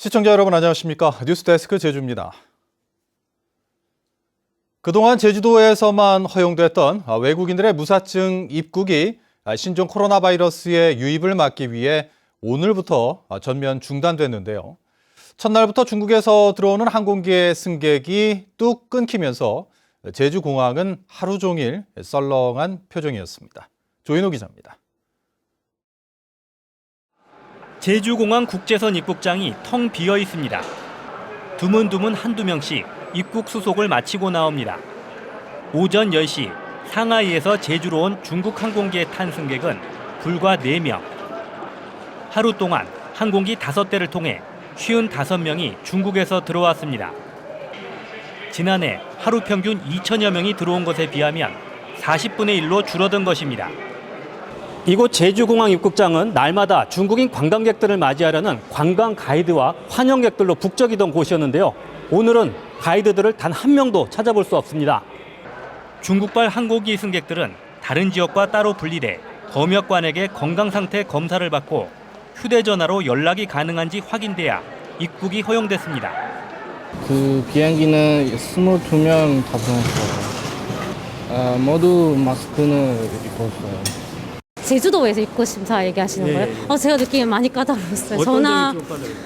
시청자 여러분 안녕하십니까? 뉴스데스크 제주입니다. 그동안 제주도에서만 허용됐던 외국인들의 무사증 입국이 신종 코로나 바이러스의 유입을 막기 위해 오늘부터 전면 중단됐는데요. 첫날부터 중국에서 들어오는 항공기의 승객이 뚝 끊기면서 제주공항은 하루 종일 썰렁한 표정이었습니다. 조인호 기자입니다. 제주공항 국제선 입국장이 텅 비어 있습니다. 드문드문 한두 명씩 입국 수속을 마치고 나옵니다. 오전 10시 상하이에서 제주로 온 중국 항공기에 탄 승객은 불과 4명. 하루 동안 항공기 5대를 통해 55명이 중국에서 들어왔습니다. 지난해 하루 평균 2천여 명이 들어온 것에 비하면 40분의 1로 줄어든 것입니다. 이곳 제주공항 입국장은 날마다 중국인 관광객들을 맞이하려는 관광 가이드와 환영객들로 북적이던 곳이었는데요. 오늘은 가이드들을 단 한 명도 찾아볼 수 없습니다. 중국발 항공기 승객들은 다른 지역과 따로 분리돼 검역관에게 건강상태 검사를 받고 휴대전화로 연락이 가능한지 확인돼야 입국이 허용됐습니다. 그 비행기는 22명 탑승했어요. 모두 마스크는 입고 있어요. 제주도에서 입국 심사 얘기하시는 거예요? 제가 느끼기엔 많이 까다로웠어요.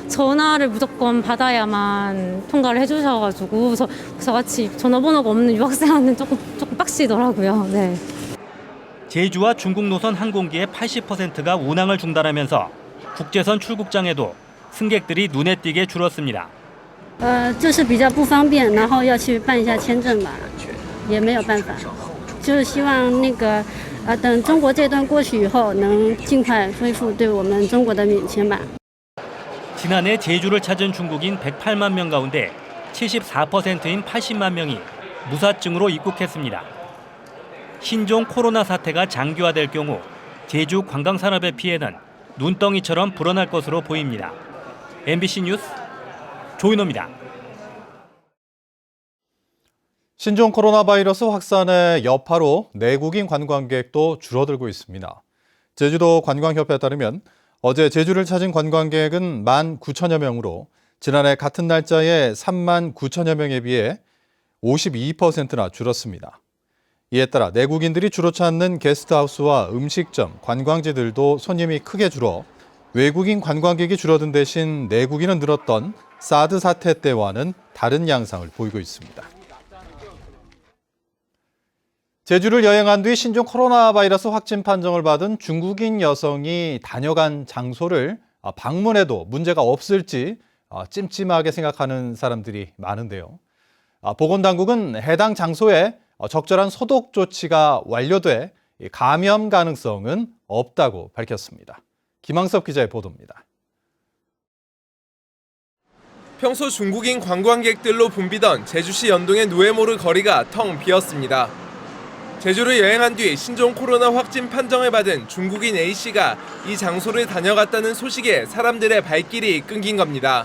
전화를 무조건 받아야만 통과를 해주셔가지고 저같이 전화번호가 없는 유학생한테는 조금 빡시더라고요. 네. 제주와 중국 노선 항공기의 80%가 운항을 중단하면서 국제선 출국장에도 승객들이 눈에 띄게 줄었습니다. 就是比较不方便，然后要去办一下签证吧，也没有办法，就是希望那个等中国这段过去以后，能尽快恢复对我们中国的免签吧。 지난해 제주를 찾은 중국인 108만 명 가운데 74%인 80만 명이 무사증으로 입국했습니다. 신종 코로나 사태가 장기화될 경우 제주 관광산업의 피해는 눈덩이처럼 불어날 것으로 보입니다. MBC 뉴스 조인호입니다. 신종 코로나 바이러스 확산의 여파로 내국인 관광객도 줄어들고 있습니다. 제주도 관광협회에 따르면 어제 제주를 찾은 관광객은 19,000여 명으로 지난해 같은 날짜에 39,000여 명에 비해 52%나 줄었습니다. 이에 따라 내국인들이 주로 찾는 게스트하우스와 음식점, 관광지들도 손님이 크게 줄어 외국인 관광객이 줄어든 대신 내국인은 늘었던 사드 사태 때와는 다른 양상을 보이고 있습니다. 제주를 여행한 뒤 신종 코로나 바이러스 확진 판정을 받은 중국인 여성이 다녀간 장소를 방문해도 문제가 없을지 찜찜하게 생각하는 사람들이 많은데요. 보건당국은 해당 장소에 적절한 소독 조치가 완료돼 감염 가능성은 없다고 밝혔습니다. 김항섭 기자의 보도입니다. 평소 중국인 관광객들로 붐비던 제주시 연동의 누에모르 거리가 텅 비었습니다. 제주를 여행한 뒤 신종 코로나 확진 판정을 받은 중국인 A씨가 이 장소를 다녀갔다는 소식에 사람들의 발길이 끊긴 겁니다.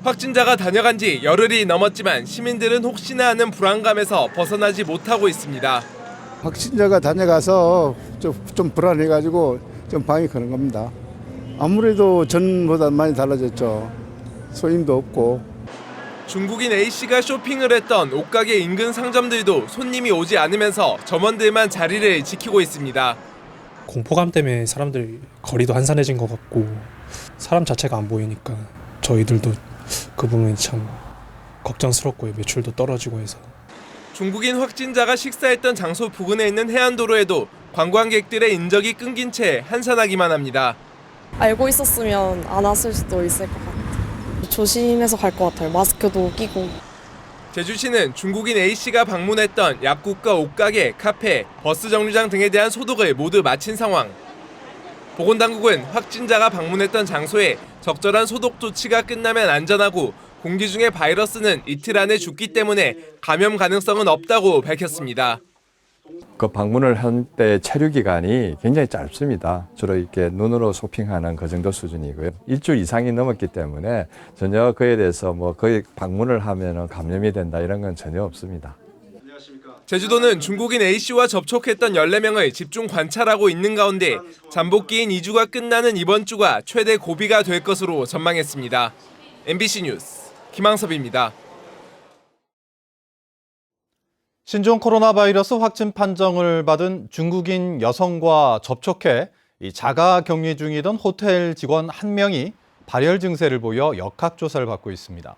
확진자가 다녀간 지 열흘이 넘었지만 시민들은 혹시나 하는 불안감에서 벗어나지 못하고 있습니다. 확진자가 다녀가서 좀 불안해가지고 좀 방이 크는 겁니다. 아무래도 전보다 많이 달라졌죠. 손님도 없고. 중국인 A씨가 쇼핑을 했던 옷가게 인근 상점들도 손님이 오지 않으면서 점원들만 자리를 지키고 있습니다. 공포감 때문에 사람들 거리도 한산해진 것 같고 사람 자체가 안 보이니까 저희들도 그 부분이 참 걱정스럽고요. 매출도 떨어지고 해서. 중국인 확진자가 식사했던 장소 부근에 있는 해안도로에도 관광객들의 인적이 끊긴 채 한산하기만 합니다. 알고 있었으면 안 왔을 수도 있을 것 같아요. 조심해서 갈 것 같아요. 마스크도 끼고. 제주시는 중국인 A씨가 방문했던 약국과 옷가게, 카페, 버스 정류장 등에 대한 소독을 모두 마친 상황. 보건당국은 확진자가 방문했던 장소에 적절한 소독 조치가 끝나면 안전하고 공기 중의 바이러스는 이틀 안에 죽기 때문에 감염 가능성은 없다고 밝혔습니다. 그 방문을 한 때 체류 기간이 굉장히 짧습니다. 주로 이렇게 눈으로 쇼핑하는 그 정도 수준이고요. 일주일 이상이 넘었기 때문에 전혀 그에 대해서 거의 방문을 하면 감염이 된다 이런 건 전혀 없습니다. 제주도는 중국인 A씨와 접촉했던 14명을 집중 관찰하고 있는 가운데 잠복기인 2주가 끝나는 이번 주가 최대 고비가 될 것으로 전망했습니다. MBC 뉴스 김항섭입니다. 신종 코로나 바이러스 확진 판정을 받은 중국인 여성과 접촉해 자가 격리 중이던 호텔 직원 1명이 발열 증세를 보여 역학조사를 받고 있습니다.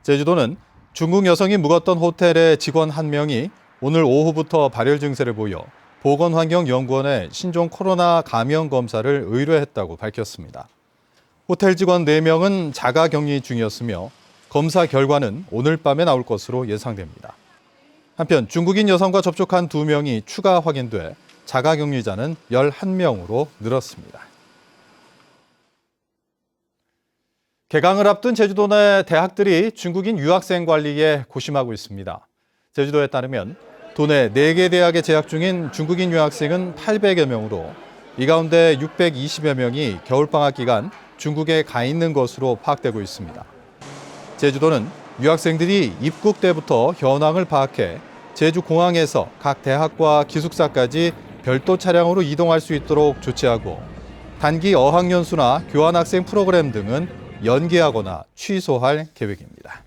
제주도는 중국 여성이 묵었던 호텔의 직원 1명이 오늘 오후부터 발열 증세를 보여 보건환경연구원에 신종 코로나 감염 검사를 의뢰했다고 밝혔습니다. 호텔 직원 4명은 자가 격리 중이었으며 검사 결과는 오늘 밤에 나올 것으로 예상됩니다. 한편 중국인 여성과 접촉한 2명이 추가 확인돼 자가 격리자는 11명으로 늘었습니다. 개강을 앞둔 제주도 내 대학들이 중국인 유학생 관리에 고심하고 있습니다. 제주도에 따르면 도내 4개 대학에 재학 중인 중국인 유학생은 800여 명으로 이 가운데 620여 명이 겨울방학 기간 중국에 가 있는 것으로 파악되고 있습니다. 제주도는 유학생들이 입국 때부터 현황을 파악해 제주공항에서 각 대학과 기숙사까지 별도 차량으로 이동할 수 있도록 조치하고 단기 어학연수나 교환학생 프로그램 등은 연기하거나 취소할 계획입니다.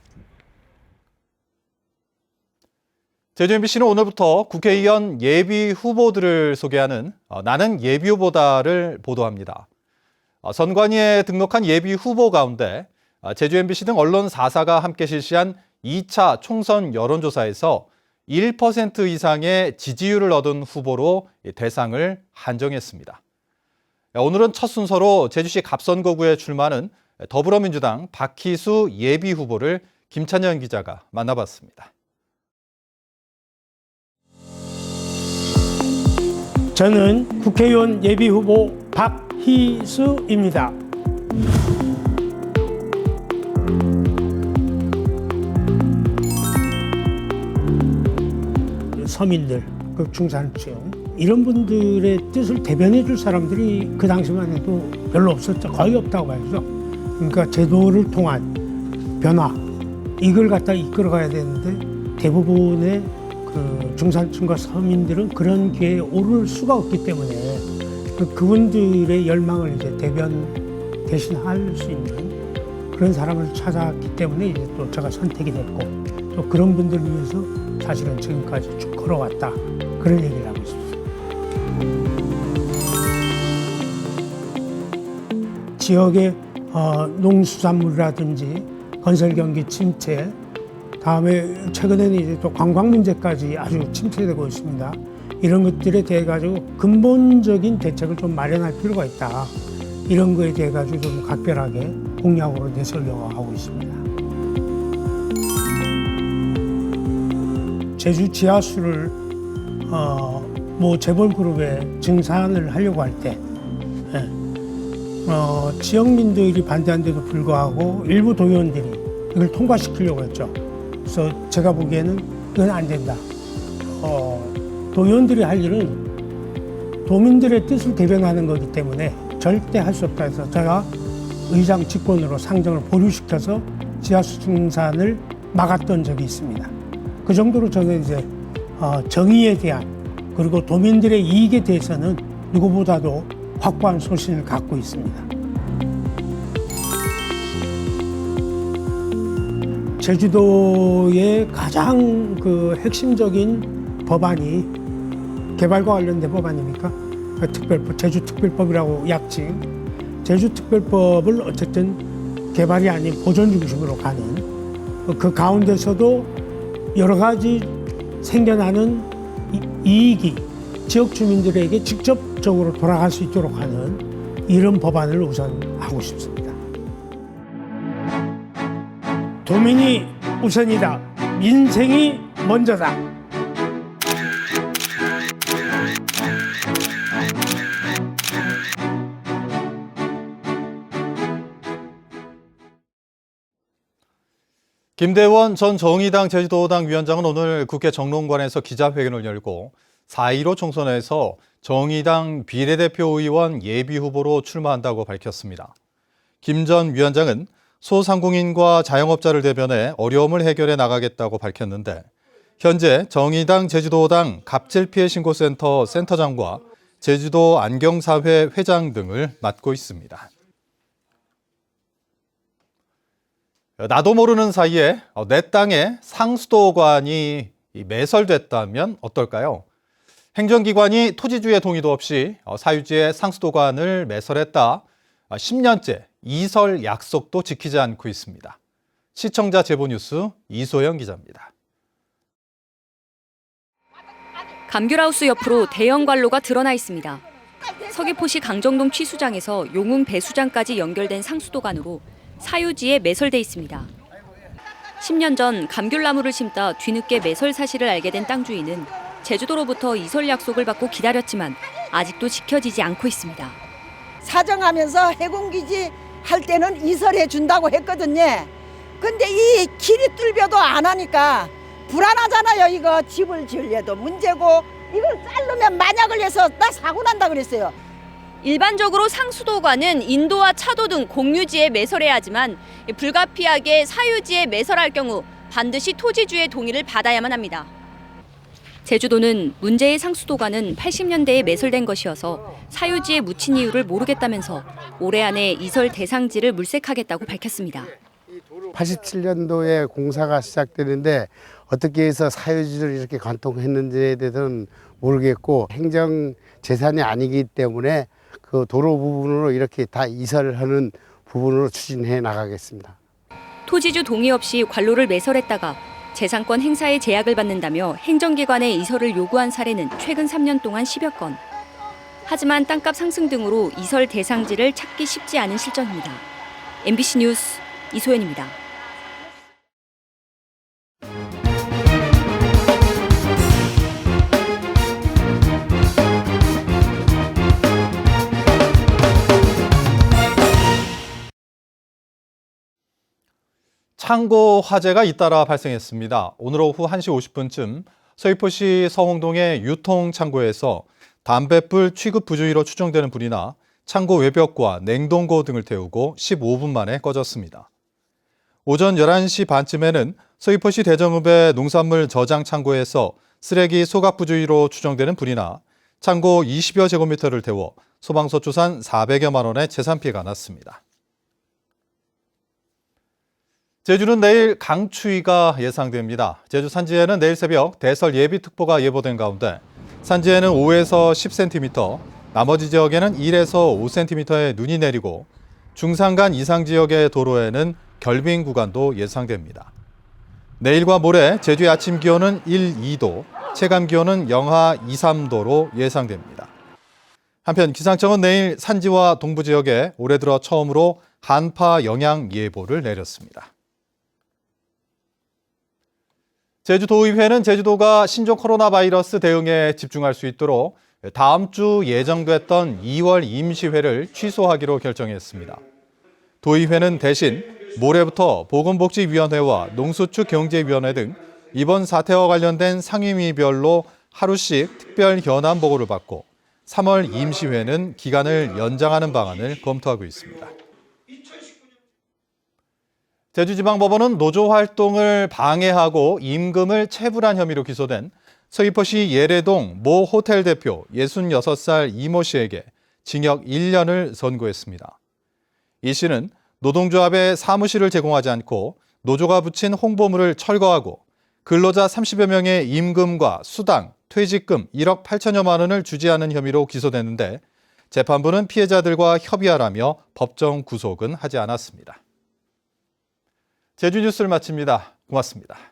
제주 MBC는 오늘부터 국회의원 예비 후보들을 소개하는 나는 예비 후보다를 보도합니다. 선관위에 등록한 예비 후보 가운데 제주 MBC 등 언론 4사가 함께 실시한 2차 총선 여론조사에서 1% 이상의 지지율을 얻은 후보로 대상을 한정했습니다. 오늘은 첫 순서로 제주시 갑선거구에 출마하는 더불어민주당 박희수 예비 후보를 김찬현 기자가 만나봤습니다. 저는 국회의원 예비 후보 박희수입니다. 서민들, 중산층 이런 분들의 뜻을 대변해 줄 사람들이 그 당시만 해도 별로 없었죠. 거의 없다고 봐야죠. 그러니까 제도를 통한 변화 이걸 갖다 이끌어가야 되는데 대부분의 그 중산층과 서민들은 그런 기회에 오를 수가 없기 때문에 그분들의 열망을 이제 대신할 수 있는 그런 사람을 찾았기 때문에 이제 또 제가 선택이 됐고 또 그런 분들을 위해서 사실은 지금까지 쭉 걸어왔다 그런 얘기를 하고 있습니다. 지역의 농수산물이라든지 건설 경기 침체, 다음에 최근에는 이제 또 관광 문제까지 아주 침체되고 있습니다. 이런 것들에 대해 가지고 근본적인 대책을 좀 마련할 필요가 있다. 이런 거에 대해 가지고 좀 각별하게 공약으로 내세우려고 하고 있습니다. 제주 지하수를 재벌그룹에 증산을 하려고 할 때 지역민들이 반대한데도 불구하고 일부 도의원들이 이걸 통과시키려고 했죠. 그래서 제가 보기에는 이건 안 된다. 도의원들이 할 일은 도민들의 뜻을 대변하는 거기 때문에 절대 할 수 없다 해서 제가 의장 직권으로 상정을 보류시켜서 지하수 증산을 막았던 적이 있습니다. 그 정도로 저는 이제 정의에 대한 그리고 도민들의 이익에 대해서는 누구보다도 확고한 소신을 갖고 있습니다. 제주도의 가장 그 핵심적인 법안이 개발과 관련된 법 아닙니까? 특별법, 제주특별법이라고 약칭. 제주특별법을 어쨌든 개발이 아닌 보존 중심으로 가는 그 가운데서도 여러 가지 생겨나는 이익이 지역 주민들에게 직접적으로 돌아갈 수 있도록 하는 이런 법안을 우선 하고 싶습니다. 도민이 우선이다. 민생이 먼저다. 김대원 전 정의당 제주도당 위원장은 오늘 국회 정론관에서 기자회견을 열고 4.15 총선에서 정의당 비례대표 의원 예비후보로 출마한다고 밝혔습니다. 김 전 위원장은 소상공인과 자영업자를 대변해 어려움을 해결해 나가겠다고 밝혔는데 현재 정의당 제주도당 갑질피해신고센터 센터장과 제주도 안경사회 회장 등을 맡고 있습니다. 나도 모르는 사이에 내 땅에 상수도관이 매설됐다면 어떨까요? 행정기관이 토지주의 동의도 없이 사유지에 상수도관을 매설했다. 10년째 이설 약속도 지키지 않고 있습니다. 시청자 제보뉴스 이소영 기자입니다. 감귤하우스 옆으로 대형 관로가 드러나 있습니다. 서귀포시 강정동 취수장에서 용웅 배수장까지 연결된 상수도관으로 사유지에 매설돼 있습니다. 10년 전 감귤나무를 심다 뒤늦게 매설 사실을 알게 된 땅 주인은 제주도로부터 이설 약속을 받고 기다렸지만 아직도 지켜지지 않고 있습니다. 사정하면서 해군기지 할 때는 이설해 준다고 했거든요. 근데 이 길이 뚫려도 안 하니까 불안하잖아요. 이거 집을 지으려도 문제고 이걸 자르면 만약을 해서 나 사고 난다 그랬어요. 일반적으로 상수도관은 인도와 차도 등 공유지에 매설해야 하지만 불가피하게 사유지에 매설할 경우 반드시 토지주의 동의를 받아야만 합니다. 제주도는 문제의 상수도관은 80년대에 매설된 것이어서 사유지에 묻힌 이유를 모르겠다면서 올해 안에 이설 대상지를 물색하겠다고 밝혔습니다. 87년도에 공사가 시작되는데 어떻게 해서 사유지를 이렇게 관통했는지에 대해서는 모르겠고 행정 재산이 아니기 때문에 그 도로 부분으로 이렇게 다 이설하는 부분으로 추진해 나가겠습니다. 토지주 동의 없이 관로를 매설했다가 재산권 행사에 제약을 받는다며 행정기관에 이설을 요구한 사례는 최근 3년 동안 10여 건. 하지만 땅값 상승 등으로 이설 대상지를 찾기 쉽지 않은 실정입니다. MBC 뉴스 이소연입니다. 창고 화재가 잇따라 발생했습니다. 오늘 오후 1시 50분쯤 서귀포시 서홍동의 유통창고에서 담뱃불 취급 부주의로 추정되는 불이 나 창고 외벽과 냉동고 등을 태우고 15분 만에 꺼졌습니다. 오전 11시 반쯤에는 서귀포시 대정읍의 농산물 저장 창고에서 쓰레기 소각 부주의로 추정되는 불이 나 창고 20여 제곱미터를 태워 소방서 추산 400여만 원의 재산 피해가 났습니다. 제주는 내일 강추위가 예상됩니다. 제주 산지에는 내일 새벽 대설 예비특보가 예보된 가운데 산지에는 5에서 10cm, 나머지 지역에는 1에서 5cm의 눈이 내리고 중산간 이상 지역의 도로에는 결빙 구간도 예상됩니다. 내일과 모레 제주의 아침 기온은 1, 2도, 체감 기온은 영하 2, 3도로 예상됩니다. 한편 기상청은 내일 산지와 동부 지역에 올해 들어 처음으로 한파 영향 예보를 내렸습니다. 제주도의회는 제주도가 신종 코로나 바이러스 대응에 집중할 수 있도록 다음 주 예정됐던 2월 임시회를 취소하기로 결정했습니다. 도의회는 대신 모레부터 보건복지위원회와 농수축경제위원회 등 이번 사태와 관련된 상임위별로 하루씩 특별 현안 보고를 받고 3월 임시회는 기간을 연장하는 방안을 검토하고 있습니다. 제주지방법원은 노조 활동을 방해하고 임금을 체불한 혐의로 기소된 서귀포시 예래동 모 호텔 대표 66살 이모 씨에게 징역 1년을 선고했습니다. 이 씨는 노동조합에 사무실을 제공하지 않고 노조가 붙인 홍보물을 철거하고 근로자 30여 명의 임금과 수당, 퇴직금 1억 8천여만 원을 주지 않은 혐의로 기소됐는데 재판부는 피해자들과 협의하라며 법정 구속은 하지 않았습니다. 제주 뉴스를 마칩니다. 고맙습니다.